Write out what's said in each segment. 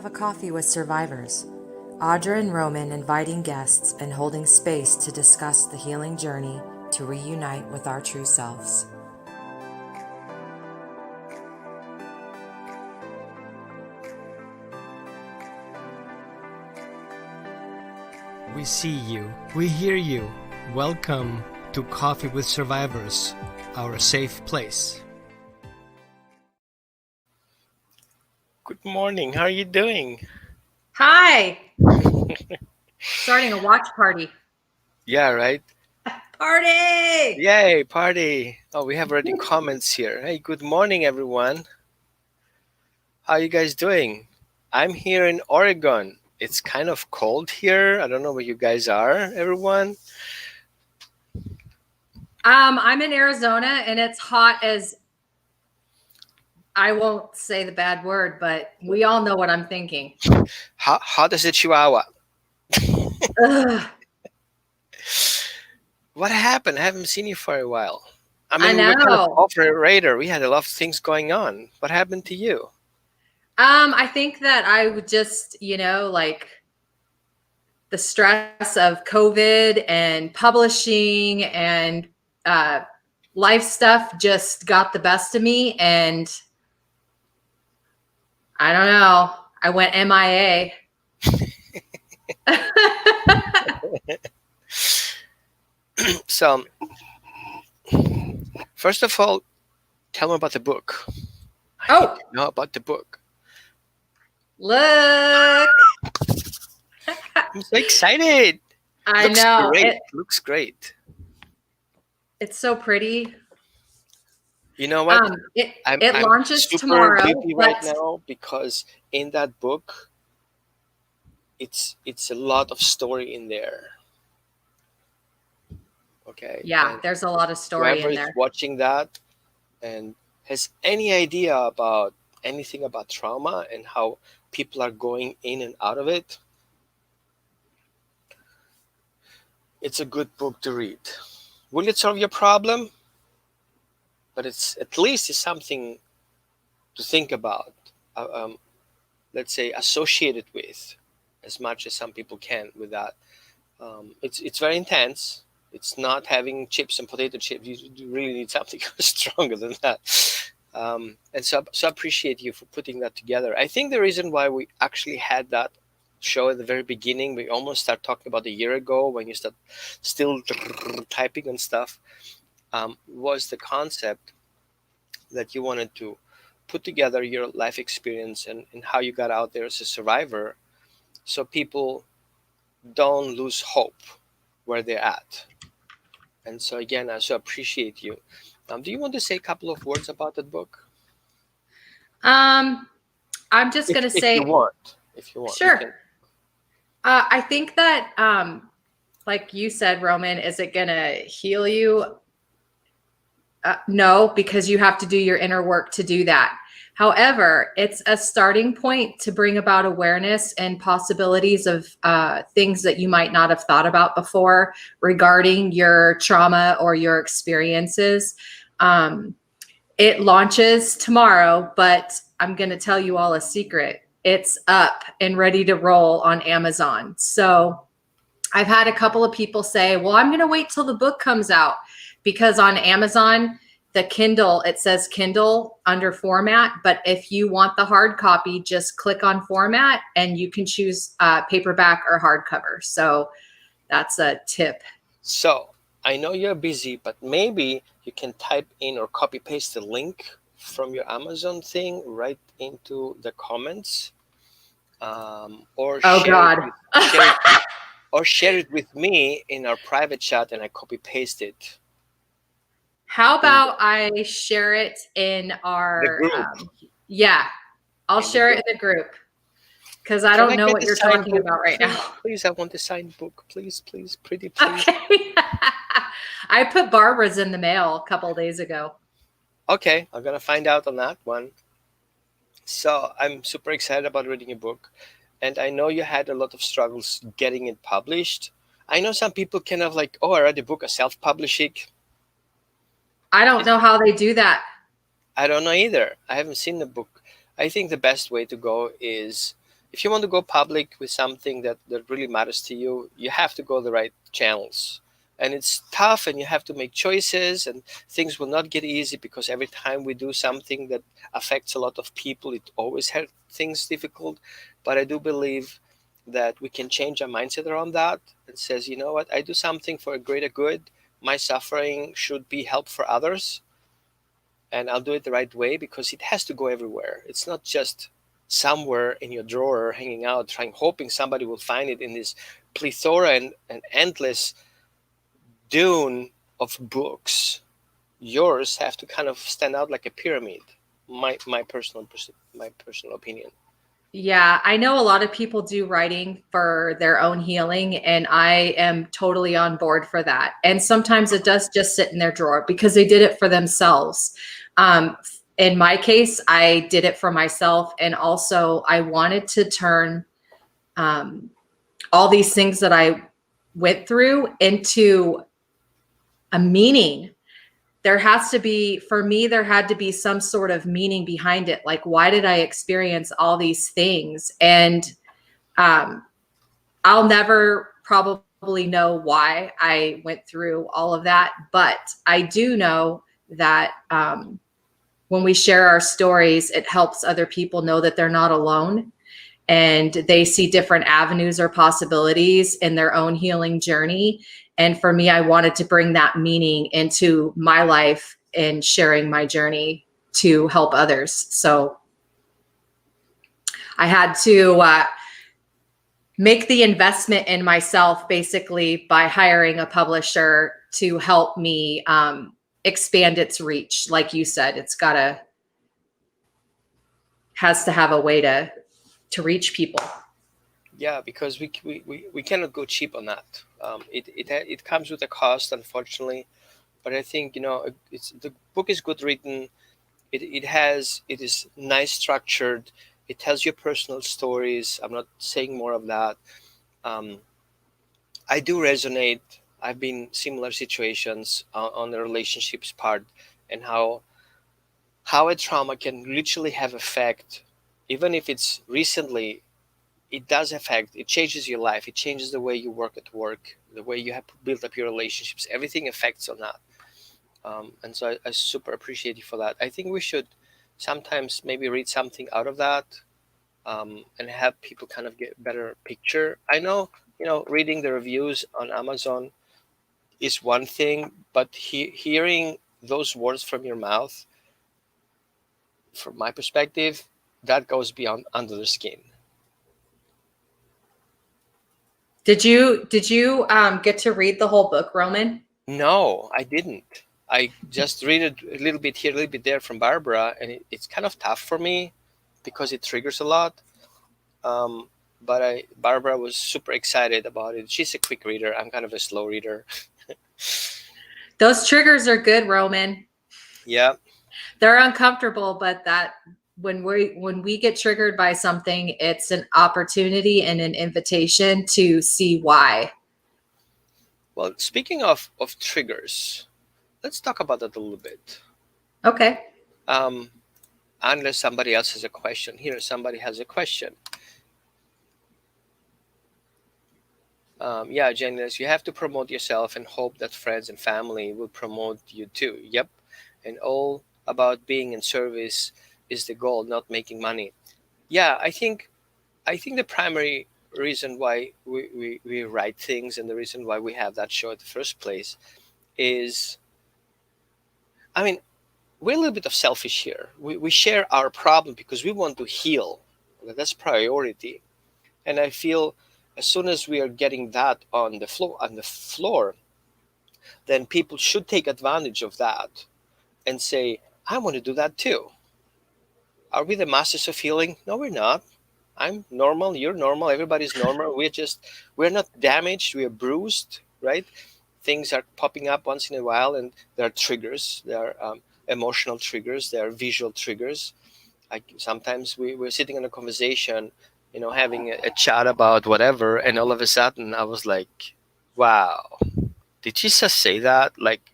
have a coffee with survivors. Audra and Roman inviting guests and holding space to discuss the healing journey to reunite with our true selves. We see you, we hear you. Welcome to Coffee with Survivors, our safe place. Good morning, how are you doing? Hi! Starting a watch party. Yeah, right? Party! Yay, party! Oh, we have already comments here. Hey, good morning, everyone. How are you guys doing? I'm here in Oregon. It's kind of cold here. I don't know where you guys are, everyone. I'm in Arizona and it's hot as, I won't say the bad word, but we all know what I'm thinking. Hot as a chihuahua. Ugh. What happened? I haven't seen you for a while. I I mean, we were kind of know. off the radar. We had a lot of things going on. What happened to you? I think that I would just, like the stress of COVID and publishing and life stuff just got the best of me. And I don't know, I went MIA. So, first of all, tell me about the book. I need to know about the book. Look. I'm so excited. I know. Great. It looks great. It's so pretty. You know what? It launches tomorrow. I'm super right now because in that book, it's a lot of story in there. Okay. Yeah, and there's a lot of story in there. Whoever is watching that and has any idea about anything about trauma and how people are going in and out of it, it's a good book to read. Will it solve your problem? But it's at least something to think about. Let's say associated with, as much as some people can with that. It's very intense. It's not having chips and potato chips. You really need something stronger than that. And so I appreciate you for putting that together. I think the reason why we actually had that show at the very beginning, we almost started talking about a year ago when you start still typing and stuff, was the concept that you wanted to put together your life experience and how you got out there as a survivor so people don't lose hope where they're at. And so again, I so appreciate you. Do you want to say a couple of words about that book? I'm just going to say, if you want. Sure. I think that, like you said, Roman, is it going to heal you? No, because you have to do your inner work to do that. However, it's a starting point to bring about awareness and possibilities of things that you might not have thought about before regarding your trauma or your experiences. It launches tomorrow, but I'm going to tell you all a secret. It's up and ready to roll on Amazon. So I've had a couple of people say, well, I'm going to wait till the book comes out, because on Amazon, the Kindle, it says Kindle under format. But if you want the hard copy, just click on format and you can choose paperback or hardcover. So that's a tip. So I know you're busy, but maybe you can type in or copy paste the link from your Amazon thing right into the comments, or share it with me in our private chat and I copy paste it. How about I share it in our I'll share it in the group, because I don't know what you're talking about right now. Please, I want the signed book. Please, pretty please. Okay. I put Barbara's in the mail a couple of days ago. Okay, I'm gonna find out on that one. So I'm super excited about reading your book, and I know you had a lot of struggles getting it published. I know some people kind of like, oh, I read the book, a self-publishing. I don't know how they do that. I don't know either. I haven't seen the book. I think the best way to go is if you want to go public with something that really matters to you, you have to go the right channels. And it's tough, and you have to make choices, and things will not get easy, because every time we do something that affects a lot of people, it always has things difficult. But I do believe that we can change our mindset around that, and says, you know what, I do something for a greater good. My suffering should be help for others, and I'll do it the right way, because it has to go everywhere. It's not just somewhere in your drawer hanging out, hoping somebody will find it in this plethora and endless dune of books. Yours have to kind of stand out like a pyramid. My personal opinion. Yeah, I know a lot of people do writing for their own healing, and I am totally on board for that. And sometimes it does just sit in their drawer because they did it for themselves. In my case, I did it for myself, and also I wanted to turn all these things that I went through into a meaning. There has to be, for me, there had to be some sort of meaning behind it. Like, why did I experience all these things? And I'll never probably know why I went through all of that. But I do know that when we share our stories, it helps other people know that they're not alone, and they see different avenues or possibilities in their own healing journey. And for me, I wanted to bring that meaning into my life and sharing my journey to help others. So I had to make the investment in myself, basically, by hiring a publisher to help me expand its reach. Like you said, has to have a way to reach people. Yeah, because we cannot go cheap on that. It comes with a cost, unfortunately. But I think, the book is good written. It is nice structured. It tells you personal stories. I'm not saying more of that. I do resonate. I've been in similar situations on the relationships part, and how a trauma can literally have effect, even if it's recently. It does affect. It changes your life. It changes the way you work at work, the way you have built up your relationships. Everything affects on that. And so I super appreciate you for that. I think we should sometimes maybe read something out of that, and have people kind of get a better picture. I know, reading the reviews on Amazon is one thing, but hearing those words from your mouth, from my perspective, that goes beyond under the skin. Did you get to read the whole book, Roman? No, I didn't. I just read it a little bit here, a little bit there from Barbara, and it's kind of tough for me because it triggers a lot. But Barbara was super excited about it. She's a quick reader. I'm kind of a slow reader. Those triggers are good, Roman. Yeah. They're uncomfortable, but that when we get triggered by something, it's an opportunity and an invitation to see why. Well, speaking of triggers, let's talk about that a little bit. Okay. Unless somebody else has a question. Here, somebody has a question. Yeah, Janice, you have to promote yourself and hope that friends and family will promote you too. Yep. And all about being in service is the goal, not making money. Yeah, I think the primary reason why we write things, and the reason why we have that show at the first place is, I mean, we're a little bit of selfish here. We share our problem because we want to heal. That's priority. And I feel as soon as we are getting that on the floor, then people should take advantage of that and say, I want to do that too. Are we the masters of healing? No, we're not. I'm normal. You're normal. Everybody's normal. We're not damaged. We're bruised, right? Things are popping up once in a while, and there are triggers. There are emotional triggers. There are visual triggers. Like sometimes we're sitting in a conversation, having a chat about whatever, and all of a sudden I was like, wow, did she just say that? Like,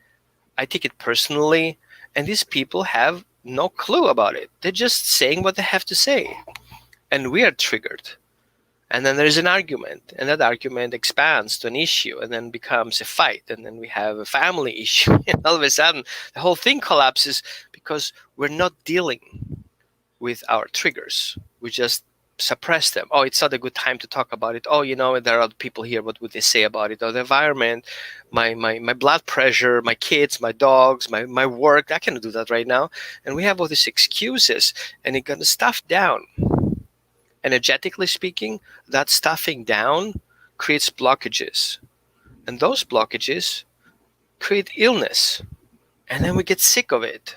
I take it personally, and these people have no clue about it. They're just saying what they have to say, and we are triggered. And then there's an argument, and that argument expands to an issue, and then becomes a fight, and then we have a family issue, and all of a sudden the whole thing collapses because we're not dealing with our triggers. We just suppress them. Oh, it's not a good time to talk about it. Oh, there are other people here. What would they say about it? Or the environment, my blood pressure, my kids, my dogs, my work. I cannot do that right now. And we have all these excuses, and it got stuffed down. Energetically speaking, that stuffing down creates blockages. And those blockages create illness. And then we get sick of it.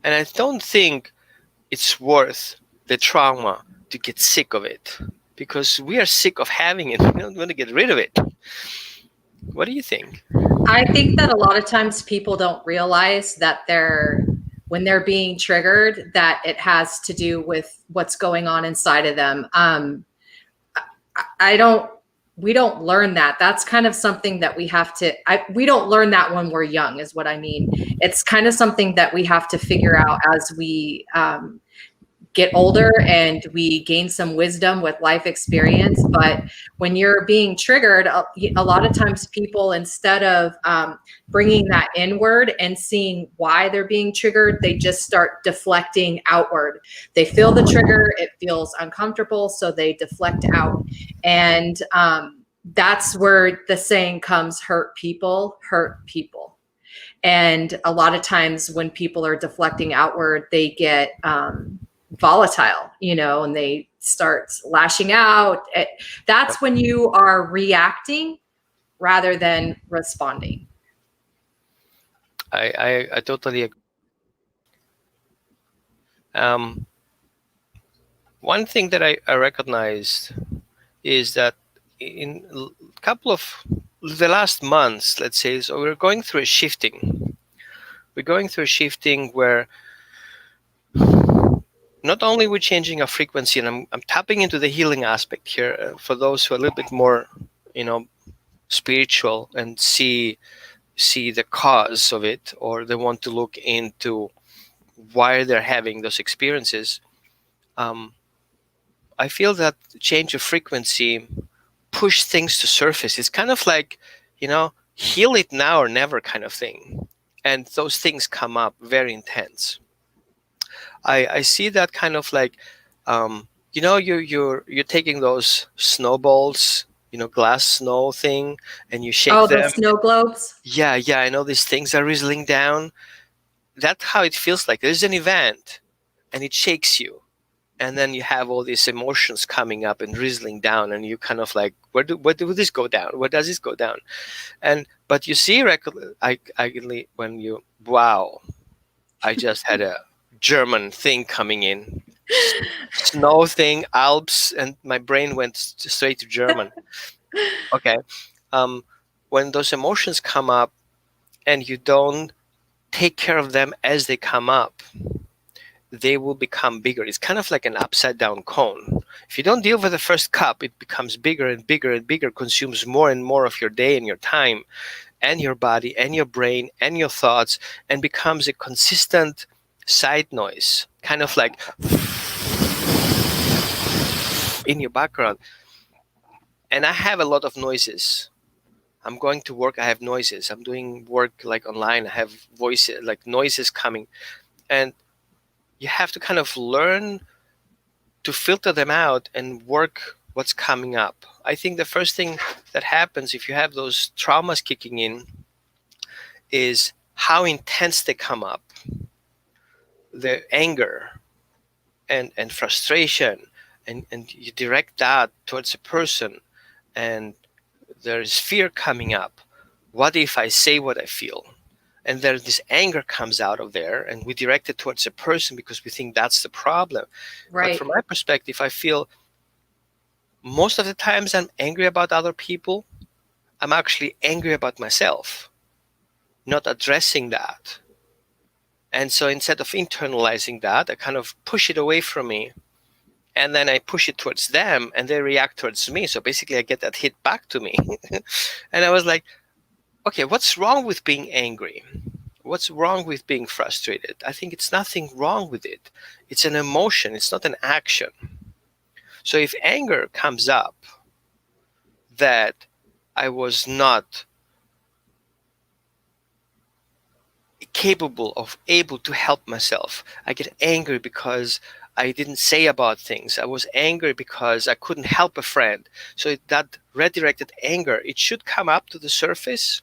And I don't think it's worth the trauma to get sick of it, because we are sick of having it. We don't want to get rid of it. What do you think? I think that a lot of times people don't realize that when they're being triggered, that it has to do with what's going on inside of them. We don't learn that. That's kind of something that we have to, we don't learn that when we're young, is what I mean. It's kind of something that we have to figure out as we get older and we gain some wisdom with life experience. But when you're being triggered, a lot of times people, instead of bringing that inward and seeing why they're being triggered, they just start deflecting outward. They feel the trigger, it feels uncomfortable, so they deflect out. And that's where the saying comes, hurt people hurt people. And a lot of times when people are deflecting outward, they get volatile, and they start lashing out. That's when you are reacting rather than responding. I totally agree. One thing that I recognized is that in a couple of the last months, let's say, so we're going through a shifting. We're going through a shifting where not only we're changing our frequency, and I'm tapping into the healing aspect here for those who are a little bit more, spiritual and see the cause of it, or they want to look into why they're having those experiences. I feel that change of frequency push things to surface. It's kind of like, heal it now or never kind of thing. And those things come up very intense. I see that kind of like, you're taking those snowballs, glass snow thing, and you shake them. Oh, the snow globes? Yeah, I know these things are drizzling down. That's how it feels like. There's an event, and it shakes you. And then you have all these emotions coming up and drizzling down, and you kind of like, where do this go down? Where does this go down? But you see, when you, wow, I just had a German thing coming in, snow thing, Alps, and my brain went straight to German. Okay. When those emotions come up and you don't take care of them as they come up, they will become bigger. It's kind of like an upside down cone. If you don't deal with the first cup, it becomes bigger and bigger and bigger, consumes more and more of your day and your time and your body and your brain and your thoughts, and becomes a consistent side noise, kind of like in your background. And I have a lot of noises. I'm going to work, I have noises. I'm doing work like online, I have voices, like noises coming. And you have to kind of learn to filter them out and work what's coming up. I think the first thing that happens if you have those traumas kicking in is how intense they come up. The anger and frustration, and you direct that towards a person, and there's fear coming up. What if I say what I feel? And then this anger comes out of there, and we direct it towards a person because we think that's the problem. Right. But from my perspective, I feel most of the times I'm angry about other people, I'm actually angry about myself, not addressing that. And so instead of internalizing that, I kind of push it away from me, and then I push it towards them, and they react towards me. So basically I get that hit back to me. And I was like, okay, what's wrong with being angry? What's wrong with being frustrated? I think it's nothing wrong with it. It's an emotion. It's not an action. So if anger comes up that I was not capable of able to help myself, I get angry because I didn't say about things. I was angry because I couldn't help a friend. So that redirected anger, it should come up to the surface,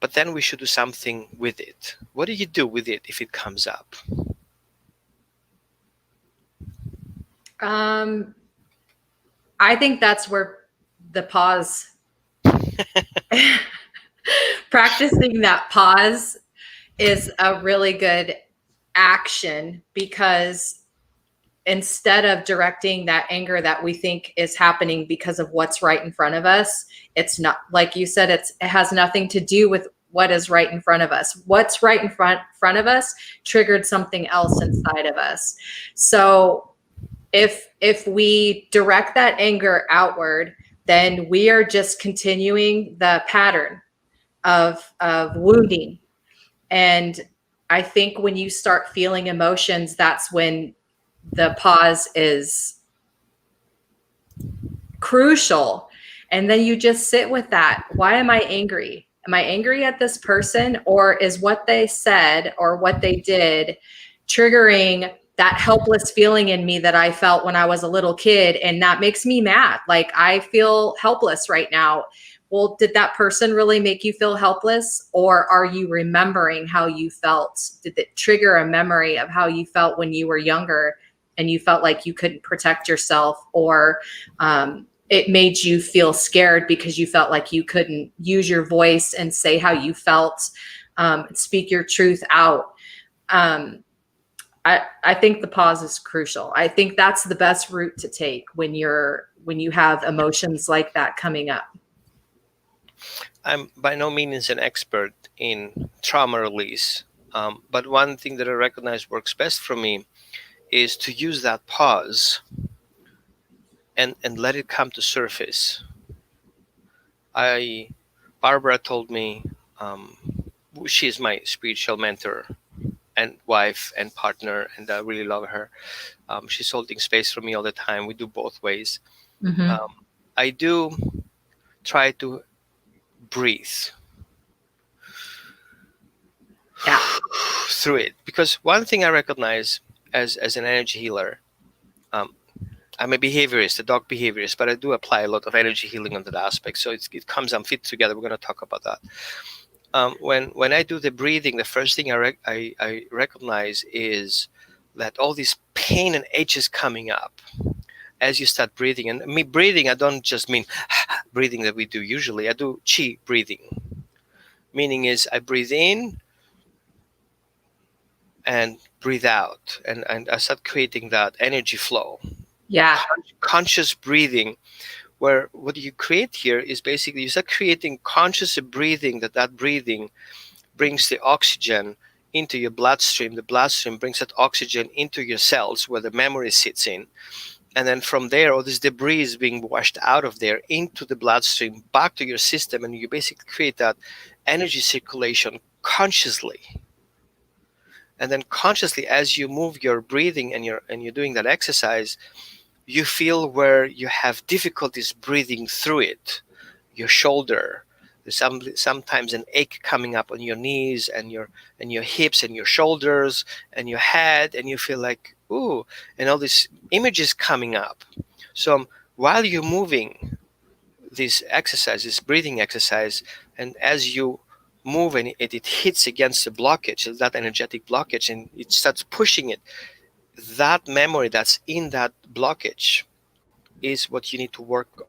but then we should do something with it. What do you do with it if it comes up? I think that's where the pause, practicing that pause is a really good action, because instead of directing that anger that we think is happening because of what's right in front of us, it's not, like you said, it has nothing to do with what is right in front of us. What's right in front of us triggered something else inside of us. So if we direct that anger outward, then we are just continuing the pattern of wounding. And I think when you start feeling emotions, that's when the pause is crucial. And then you just sit with that. Why am I angry? Am I angry at this person, or is what they said or what they did triggering that helpless feeling in me that I felt when I was a little kid? And that makes me mad. Like, I feel helpless right now. Well, did that person really make you feel helpless? Or are you remembering how you felt? Did it trigger a memory of how you felt when you were younger and you felt like you couldn't protect yourself? Or it made you feel scared because you felt like you couldn't use your voice and say how you felt, speak your truth out. I think the pause is crucial. I think that's the best route to take when you have emotions like that coming up. I'm by no means an expert in trauma release, but one thing that I recognize works best for me is to use that pause and let it come to surface. Barbara told me, she is my spiritual mentor and wife and partner, and I really love her. She's holding space for me all the time. We do both ways. Mm-hmm. I do try to breathe through it, because one thing I recognize as an energy healer, I'm a behaviorist, a dog behaviorist, but I do apply a lot of energy healing on that aspect. So it comes and fits together. We're going to talk about that. When I do the breathing, the first thing I recognize is that all this pain and aches coming up as you start breathing. And me breathing, I don't just mean breathing that we do usually. I do chi breathing. Meaning is I breathe in and breathe out. And I start creating that energy flow. Yeah. Conscious breathing, where what you create here is basically you start creating conscious breathing, that breathing brings the oxygen into your bloodstream. The bloodstream brings that oxygen into your cells where the memory sits in. And then from there, all this debris is being washed out of there into the bloodstream, back to your system. And you basically create that energy circulation consciously. And then consciously, as you move your breathing and you're doing that exercise, you feel where you have difficulties breathing through it. Your shoulder, there's sometimes an ache coming up on your knees and your hips and your shoulders and your head, and you feel like, ooh, and all these images coming up. So while you're moving this exercise, this breathing exercise, and as you move and it hits against the blockage, that energetic blockage, and it starts pushing it, that memory that's in that blockage is what you need to work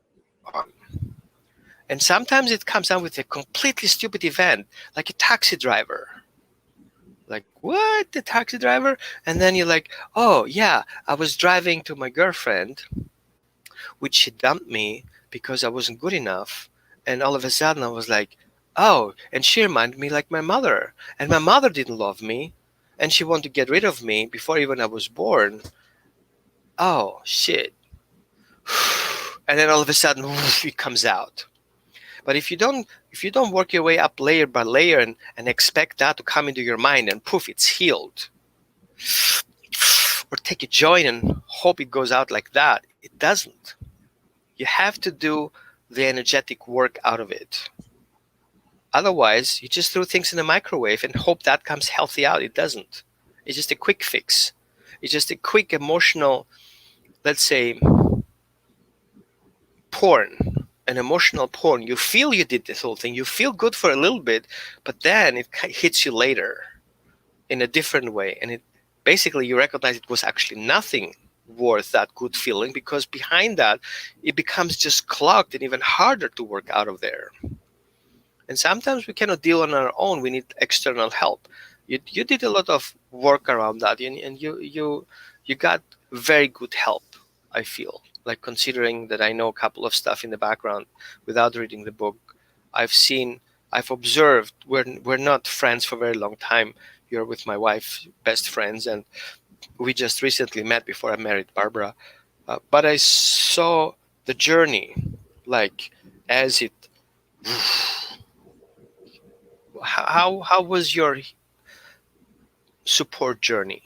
on. And sometimes it comes down with a completely stupid event, like a taxi driver. Like, what? The taxi driver? And then you're like, oh, yeah, I was driving to my girlfriend, which she dumped me because I wasn't good enough. And all of a sudden I was like, oh, and she reminded me like my mother. And my mother didn't love me. And she wanted to get rid of me before even I was born. Oh, shit. And then all of a sudden, it comes out. But if you don't work your way up layer by layer and expect that to come into your mind and poof, it's healed. or take a joint and hope it goes out like that. It doesn't. You have to do the energetic work out of it. Otherwise, you just throw things in the microwave and hope that comes healthy out. It doesn't. It's just a quick fix. It's just a quick emotional, let's say, porn, an emotional porn. You feel you did this whole thing. You feel good for a little bit, but then it hits you later in a different way. And it basically, you recognize it was actually nothing worth that good feeling, because behind that, it becomes just clogged and even harder to work out of there. And sometimes we cannot deal on our own. We need external help. You did a lot of work around that, and you got very good help, I feel. Like, considering that I know a couple of stuff in the background without reading the book, I've observed, we're not friends for a very long time. You're with my wife, best friends, and we just recently met before I married Barbara. But I saw the journey, like, as it. How was your support journey?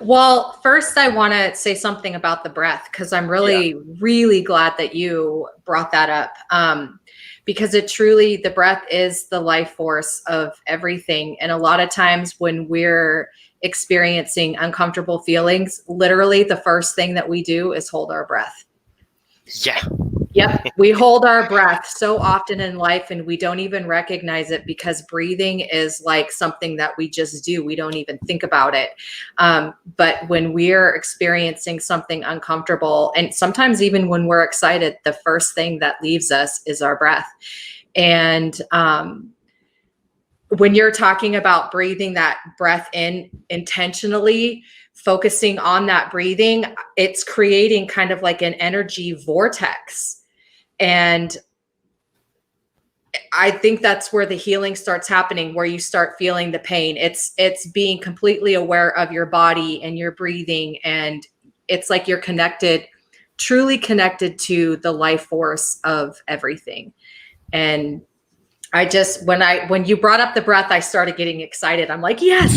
Well, first I want to say something about the breath, because I'm really glad that you brought that up. Because the breath is the life force of everything. And a lot of times when we're experiencing uncomfortable feelings, literally the first thing that we do is hold our breath. Yeah. Yep. We hold our breath so often in life, and we don't even recognize it, because breathing is like something that we just do. We don't even think about it. But when we're experiencing something uncomfortable, and sometimes even when we're excited, the first thing that leaves us is our breath. And when you're talking about breathing that breath in intentionally, focusing on that breathing, it's creating kind of like an energy vortex. And I think that's where the healing starts happening, where you start feeling the pain. It's being completely aware of your body and your breathing. And it's like you're connected, truly connected to the life force of everything. And I just, when you brought up the breath, I started getting excited. I'm like, yes.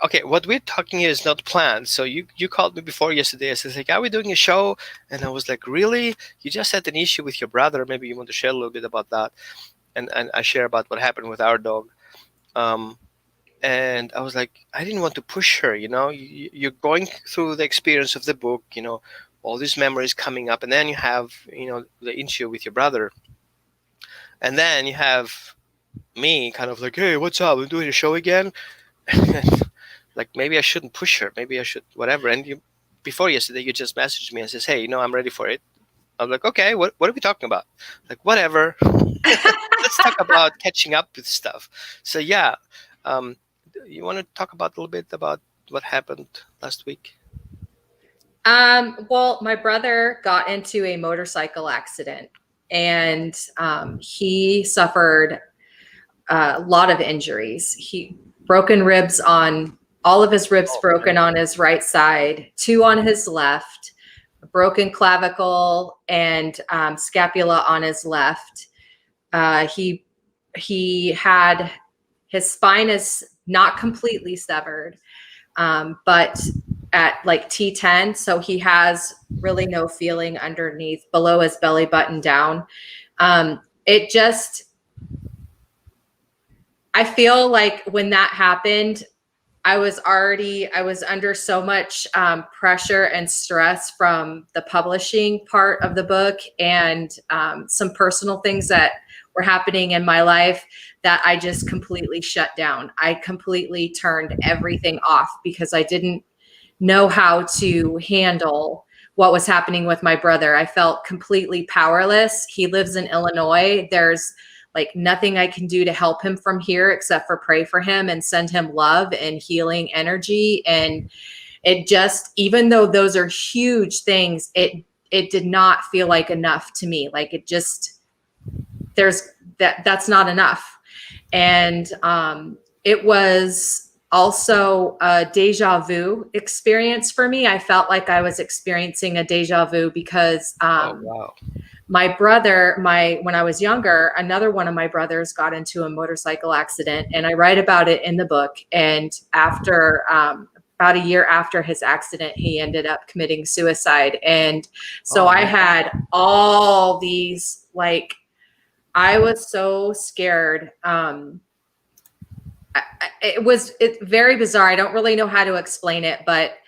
Okay, what we're talking here is not planned. So you called me before yesterday. I said, like, are we doing a show? And I was like, really? You just had an issue with your brother. Maybe you want to share a little bit about that. And I share about what happened with our dog. And I was like, I didn't want to push her. You're going through the experience of the book, all these memories coming up. And then you have, the issue with your brother. And then you have me kind of like, hey, what's up? We're doing a show again? Like, maybe I shouldn't push her. Maybe I should, whatever. And before yesterday, you just messaged me and says, hey, I'm ready for it. I'm like, okay, what are we talking about? Like, whatever. Let's talk about catching up with stuff. So, yeah. You want to talk about a little bit about what happened last week? Well, my brother got into a motorcycle accident, and he suffered a lot of injuries. He broken ribs on all of his ribs, broken on his right side, 2 on his left, a broken clavicle and scapula on his left. He had, his spine is not completely severed, but at like T10. So he has really no feeling underneath, below his belly button down. I feel like when that happened, I was under so much pressure and stress from the publishing part of the book, and some personal things that were happening in my life, that I just completely shut down. I completely turned everything off, because I didn't know how to handle what was happening with my brother. I felt completely powerless. He lives in Illinois. There's like nothing I can do to help him from here except for pray for him and send him love and healing energy. And it just, even though those are huge things, it did not feel like enough to me. Like, it just, that's not enough. And it was also a deja vu experience for me. I felt like I was experiencing a deja vu because wow. My brother, when I was younger, another one of my brothers got into a motorcycle accident, and I write about it in the book. And after about a year after his accident, he ended up committing suicide. And so I had all these, like, I was so scared. It's very bizarre. I don't really know how to explain it, but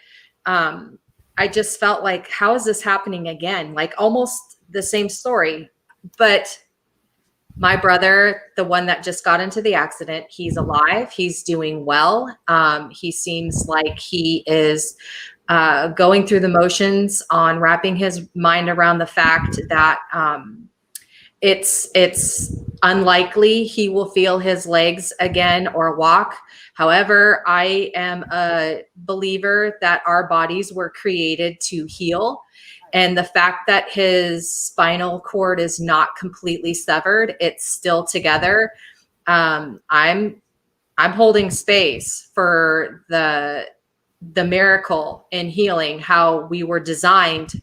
I just felt like, how is this happening again? Like almost the same story. But my brother, the one that just got into the accident, he's alive. He's doing well. He seems like he is going through the motions on wrapping his mind around the fact that it's unlikely he will feel his legs again or walk. However, I am a believer that our bodies were created to heal. And the fact that his spinal cord is not completely severed, it's still together. I'm holding space for the miracle in healing, how we were designed,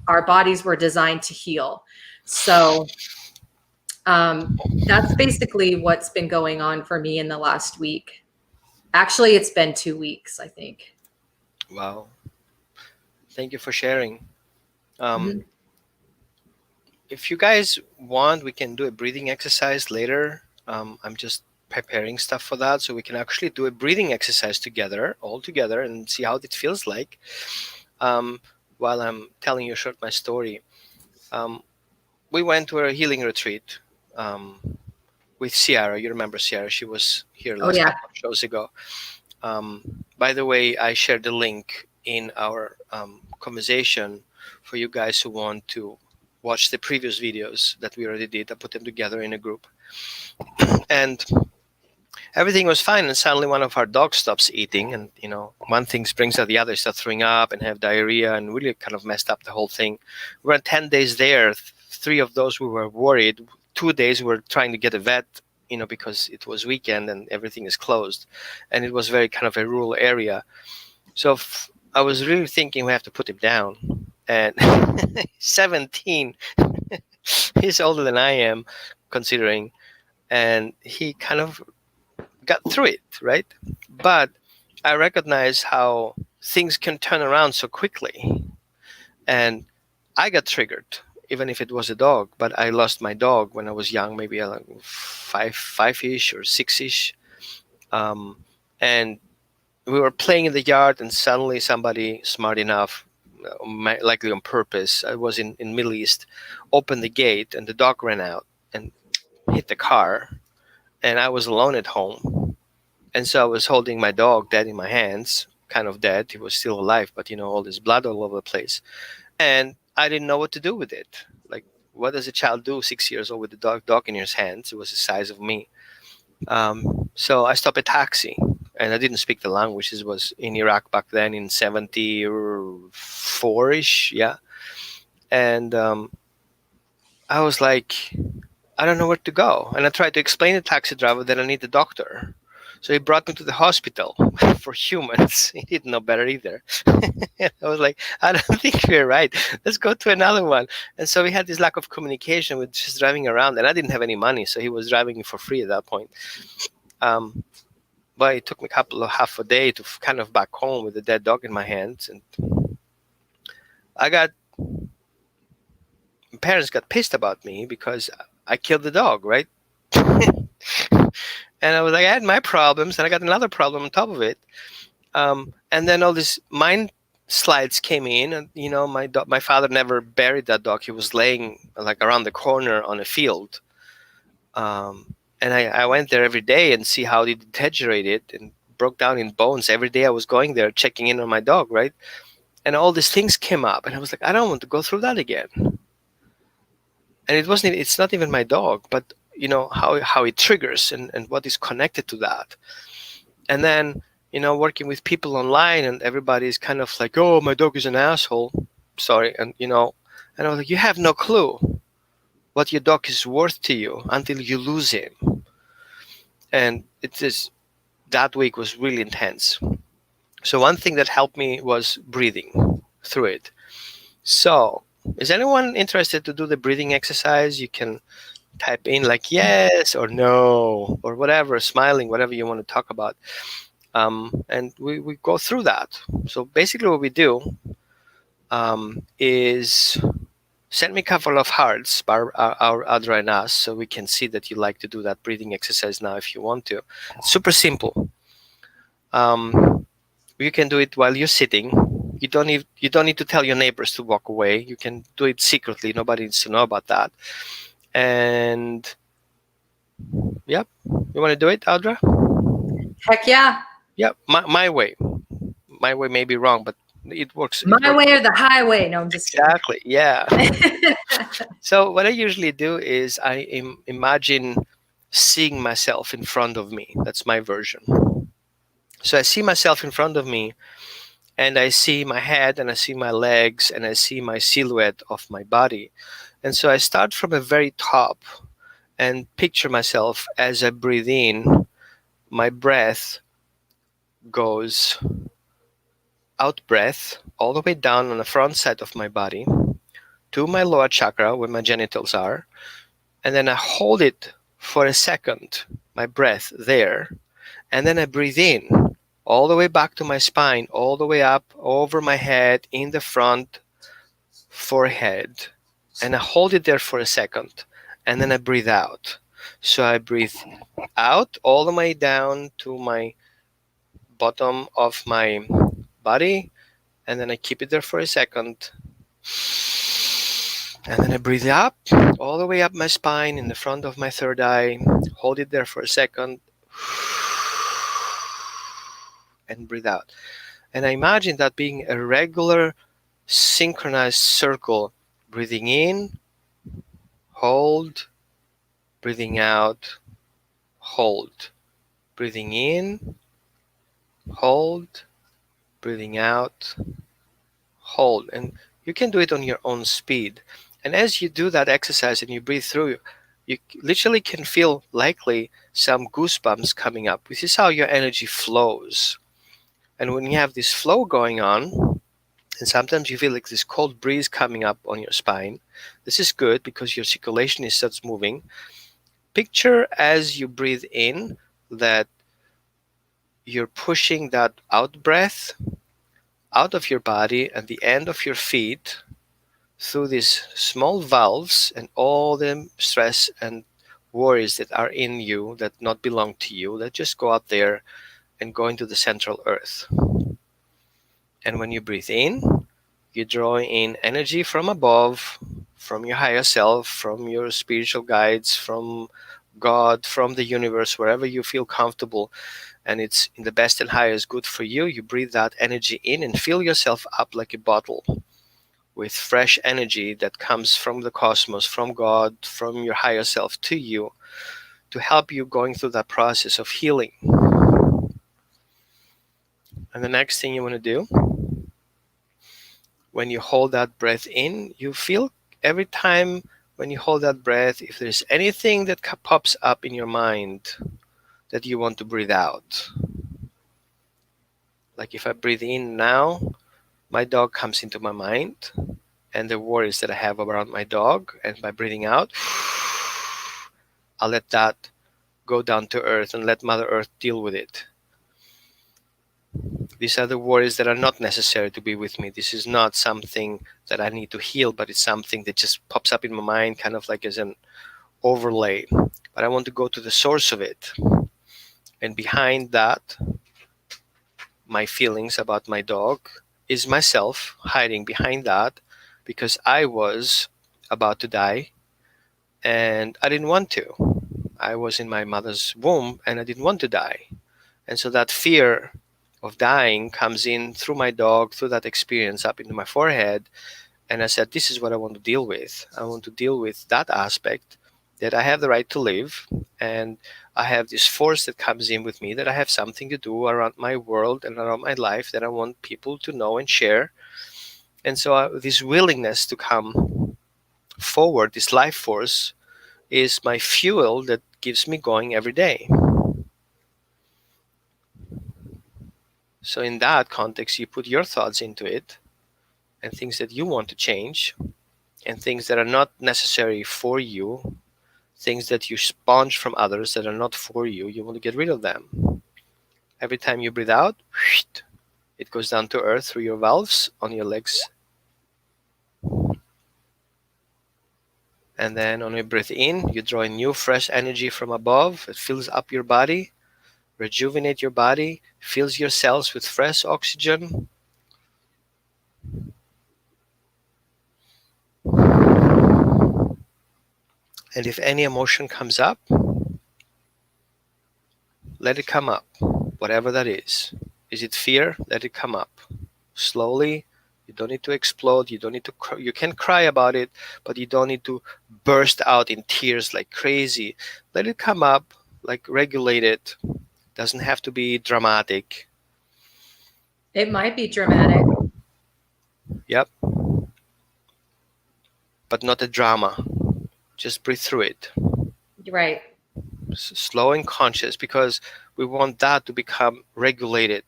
our bodies were designed to heal. So that's basically what's been going on for me in the last week. Actually, it's been 2 weeks, I think. Wow. Thank you for sharing. If you guys want, we can do a breathing exercise later. I'm just preparing stuff for that, so we can actually do a breathing exercise together, all together, and see how it feels like while I'm telling you short my story. We went to a healing retreat with Ciara. You remember Ciara? She was here last couple of shows ago. By the way, I shared the link in our conversation for you guys who want to watch the previous videos that we already did. I put them together in a group. And everything was fine, and suddenly one of our dogs stops eating, and one thing brings out the other. Start throwing up and have diarrhea, and really kind of messed up the whole thing. We were 10 days there. 3 of those we were worried. 2 days we were trying to get a vet, because it was weekend and everything is closed, and it was very kind of a rural area. So I was really thinking we have to put him down. And 17, he's older than I am, considering, and he kind of got through it, right? But I recognize how things can turn around so quickly, and I got triggered, even if it was a dog. But I lost my dog when I was young, maybe like five-ish or 6-ish, and we were playing in the yard, and suddenly somebody smart enough, likely on purpose, I was in Middle East, opened the gate, and the dog ran out and hit the car, and I was alone at home. And so I was holding my dog dead in my hands, kind of dead. He was still alive, but all this blood all over the place. And I didn't know what to do with it. Like, what does a child do 6 years old with a dog in his hands? It was the size of me. So I stopped a taxi, and I didn't speak the language. This was in Iraq back then in 74-ish. Yeah. And I was like, I don't know where to go. And I tried to explain to the taxi driver that I need a doctor. So he brought me to the hospital for humans. He didn't know better either. I was like, I don't think you're right. Let's go to another one. And so we had this lack of communication with just driving around. And I didn't have any money, so he was driving me for free at that point. But it took me half a day to kind of back home with a dead dog in my hands. And parents got pissed about me because I killed the dog, right? And I was like, I had my problems, and I got another problem on top of it. And then all these mind slides came in, and my father never buried that dog. He was laying like around the corner on a field. And I went there every day and see how it deteriorated and broke down in bones. Every day I was going there, checking in on my dog, right? And all these things came up, and I was like, I don't want to go through that again. And it's not even my dog, but how it triggers and what is connected to that. And then, working with people online, and everybody's kind of like, oh, my dog is an asshole. Sorry. And, and I was like, you have no clue what your dog is worth to you until you lose him. And that week was really intense. So one thing that helped me was breathing through it. So Is anyone interested to do the breathing exercise? You can type in like yes or no or whatever, smiling, whatever you want to talk about. And we go through that. So basically what we do is send me a couple of hearts, our Audra and us, so we can see that you like to do that breathing exercise now if you want to. It's super simple. You can do it while you're sitting. You don't need to tell your neighbors to walk away. You can do it secretly. Nobody needs to know about that. And yep, you want to do it, Audra? Heck yeah. Yep, my way. My way may be wrong, but it works. My way or the highway. No, I'm just Exactly. Yeah. kidding. So what I usually do is I imagine seeing myself in front of me. That's my version. So I see myself in front of me, and I see my head, and I see my legs, and I see my silhouette of my body. And so I start from a very top and picture myself as I breathe in. My breath goes out breath all the way down on the front side of my body to my lower chakra where my genitals are. And then I hold it for a second, my breath there. And then I breathe in all the way back to my spine, all the way up over my head in the front forehead. And I hold it there for a second. And then I breathe out. So I breathe out all the way down to my bottom of my body. And then I keep it there for a second. And then I breathe up all the way up my spine in the front of my third eye. Hold it there for a second. And breathe out. And I imagine that being a regular synchronized circle. Breathing in, hold, breathing out, hold. Breathing in, hold, breathing out, hold. And you can do it on your own speed. And as you do that exercise and you breathe through, you literally can feel likely some goosebumps coming up. This is how your energy flows. And when you have this flow going on, and sometimes you feel like this cold breeze coming up on your spine, this is good because your circulation starts moving. Picture as you breathe in that you're pushing that out breath out of your body and the end of your feet through these small valves and all the stress and worries that are in you that not belong to you, that just go out there and go into the central earth. And when you breathe in, you draw in energy from above, from your higher self, from your spiritual guides, from God, from the universe, wherever you feel comfortable and it's in the best and highest good for you. You breathe that energy in and fill yourself up like a bottle with fresh energy that comes from the cosmos, from God, from your higher self to you to help you going through that process of healing. And the next thing you want to do, when you hold that breath in, you feel every time when you hold that breath, if there's anything that pops up in your mind that you want to breathe out. Like if I breathe in now, my dog comes into my mind and the worries that I have around my dog, and by breathing out, I'll let that go down to earth and let Mother Earth deal with it. These are the worries that are not necessary to be with me. This is not something that I need to heal, but it's something that just pops up in my mind kind of like as an overlay. But I want to go to the source of it. And behind that, my feelings about my dog is myself hiding behind that because I was about to die and I didn't want to. I was in my mother's womb and I didn't want to die. And so that fear of dying comes in through my dog, through that experience up into my forehead. And I said, this is what I want to deal with. I want to deal with that aspect that I have the right to live. And I have this force that comes in with me that I have something to do around my world and around my life that I want people to know and share. And so this willingness to come forward, this life force, is my fuel that keeps me going every day. So in that context, you put your thoughts into it and things that you want to change. and things that are not necessary for you, things that you sponge from others that are not for you, you want to get rid of them. Every time you breathe out, it goes down to earth through your valves on your legs. And then on your breath in, you draw in new fresh energy from above. It fills up your body, rejuvenate your body, fills your cells with fresh oxygen. And if any emotion comes up, let it come up, whatever that is. Is it fear? Let it come up. Slowly. You don't need to explode. You don't need to cry. You can cry about it, but you don't need to burst out in tears like crazy. Let it come up, like regulate it. Doesn't have to be dramatic. It might be dramatic. Yep. But not a drama. Just breathe through it. Right. Slow and conscious, because we want that to become regulated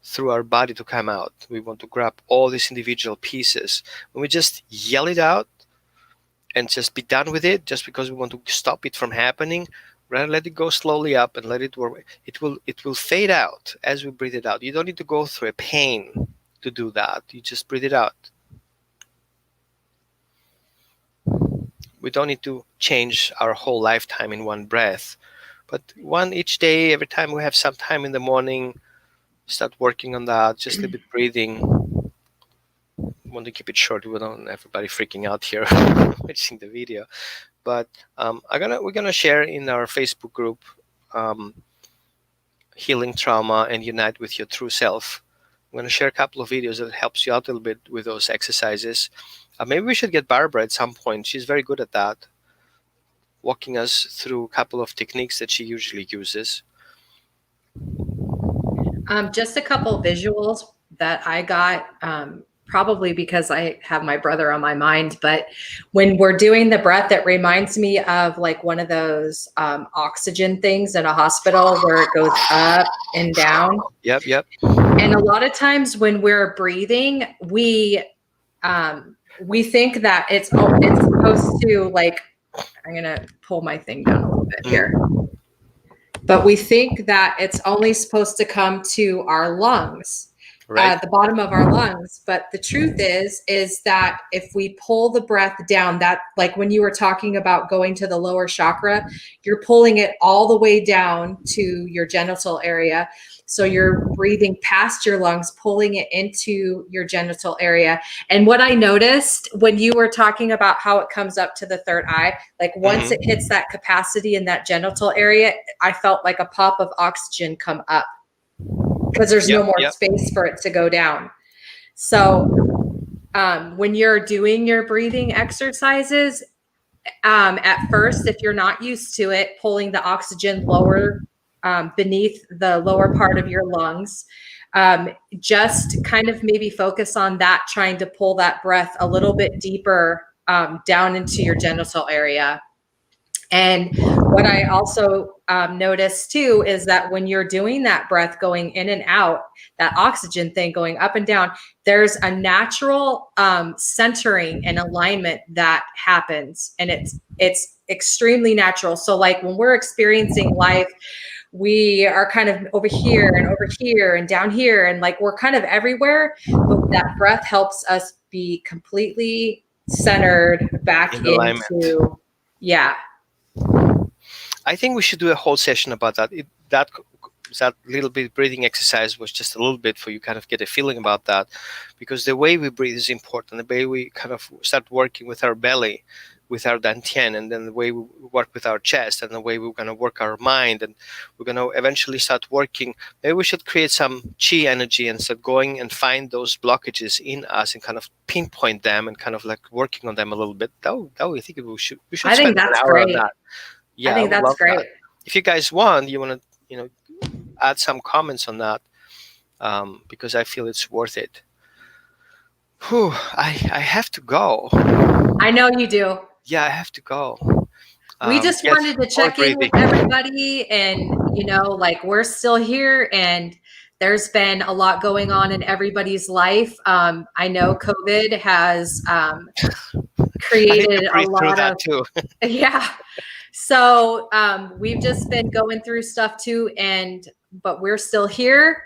through our body to come out. We want to grab all these individual pieces. When we just yell it out and just be done with it, just because we want to stop it from happening, rather let it go slowly up and let it work. It will fade out as we breathe it out. You don't need to go through a pain to do that. You just breathe it out. We don't need to change our whole lifetime in one breath, but one each day. Every time we have some time in the morning, start working on that. Just a little bit breathing. We want to keep it short. We don't want everybody freaking out here watching the video. But we're gonna share in our Facebook group, Healing Trauma and Unite with Your True Self. I'm gonna share a couple of videos that helps you out a little bit with those exercises. Maybe we should get Barbara at some point. She's very good at that, walking us through a couple of techniques that she usually uses. Just a couple visuals that I got, probably because I have my brother on my mind, but when we're doing the breath, it reminds me of like one of those oxygen things in a hospital where it goes up and down. Yep. And a lot of times when we're breathing, we think that it's supposed to, like, I'm gonna pull my thing down a little bit here. But we think that it's only supposed to come to our lungs, right. The bottom of our lungs. But the truth is that if we pull the breath down, that, like when you were talking about going to the lower chakra, you're pulling it all the way down to your genital area. So you're breathing past your lungs, pulling it into your genital area. And what I noticed when you were talking about how it comes up to the third eye, like once it hits that capacity in that genital area, I felt like a pop of oxygen come up because there's no more space for it to go down. So when you're doing your breathing exercises, at first, if you're not used to it, pulling the oxygen lower beneath the lower part of your lungs, just kind of maybe focus on that, trying to pull that breath a little bit deeper down into your genital area. And what I also noticed too is that when you're doing that breath going in and out, that oxygen thing going up and down, there's a natural centering and alignment that happens, and it's extremely natural. So like when we're experiencing life, we are kind of over here and down here, and like we're kind of everywhere, but that breath helps us be completely centered back into, yeah. I think we should do a whole session about that. That little bit breathing exercise was just a little bit for you kind of get a feeling about that, because the way we breathe is important. The way we kind of start working with our belly, with our dantian, and then the way we work with our chest, and the way we're going to work our mind, and we're going to eventually start working. Maybe we should create some chi energy and start going and find those blockages in us and kind of pinpoint them and kind of like working on them a little bit. That I think we should I spend think that's an hour great. on that. Yeah, I think that's great. That. If you guys want, you want to, add some comments on that, because I feel it's worth it. Whew, I have to go. I know you do. Yeah, I have to go. We just wanted to check in with everybody, and like we're still here, and There's been a lot going on in everybody's life. I know COVID has created a lot that of, too. yeah. So we've just been going through stuff too, but we're still here.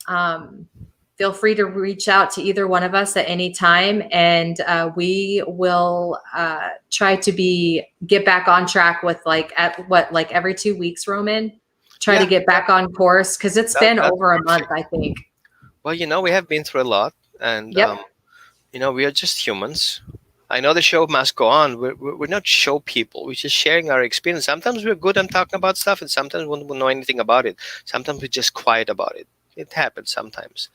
Feel free to reach out to either one of us at any time, and we will try to get back on track with like every 2 weeks, Roman. Try to get back on course, because it's been over a month, I think. Well, we have been through a lot, and Yep. we are just humans. I know the show must go on. We're not show people. We're just sharing our experience. Sometimes we're good at talking about stuff, and sometimes we don't know anything about it. Sometimes we're just quiet about it. It happens sometimes.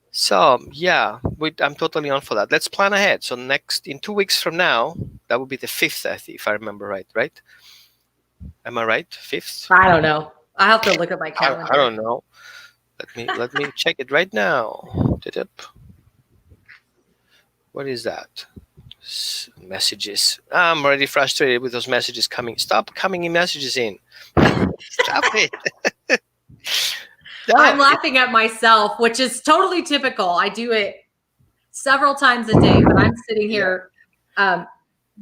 So yeah, I'm totally on for that. Let's plan ahead. So in 2 weeks from now, that will be the 5th, if I remember right? Right? Am I right? 5th? I don't know. I have to look at my calendar. I don't know. Let me check it right now. What is that? Messages. I'm already frustrated with those messages coming. Stop coming in messages in. Stop it. I'm laughing at myself, which is totally typical. I do it several times a day, but I'm sitting here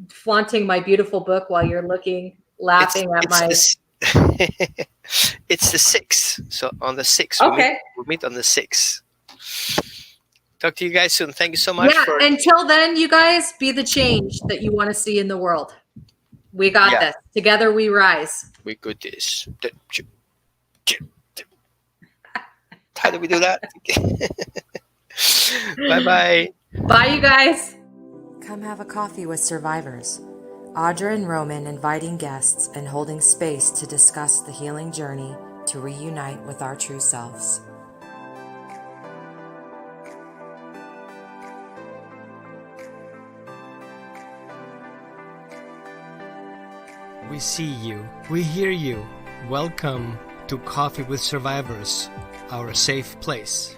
flaunting my beautiful book while you're laughing at my... It's the 6th. So on the 6th, we'll meet on the 6th. Talk to you guys soon. Thank you so much. Yeah, until then, you guys, be the change that you want to see in the world. We got this. Together we rise. We got this. How do we do that? Bye-bye. Bye, you guys. Come have a coffee with survivors. Audra and Roman inviting guests and holding space to discuss the healing journey to reunite with our true selves. We see you. We hear you. Welcome to Coffee with Survivors, our safe place.